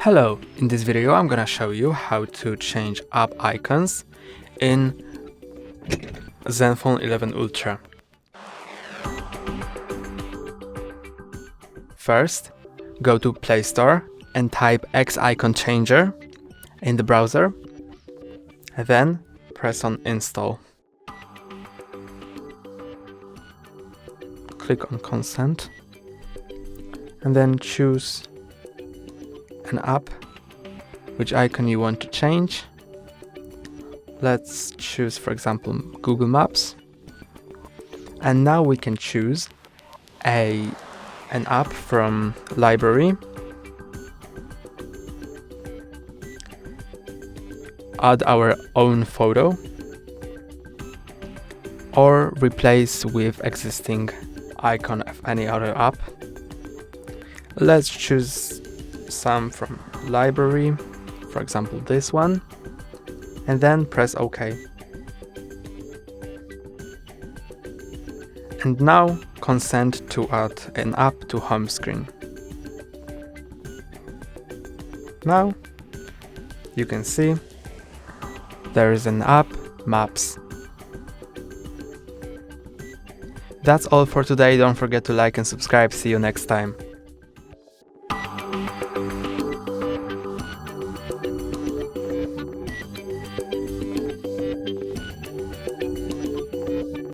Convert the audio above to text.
Hello, in this video I'm gonna show you how to change app icons in Zenfone 11 Ultra. First, go to Play Store and type X icon changer in the browser, and then press on install. Click on consent and then choose an app, which icon you want to change. Let's choose, for example, Google Maps. And now we can choose an app from library, add our own photo, or replace with existing icon of any other app. Let's choose some from library, for example this one, and then press OK. And now consent to add an app to home screen. Now you can see there is an app, Maps. That's all for today. Don't forget to like and subscribe. See you next time.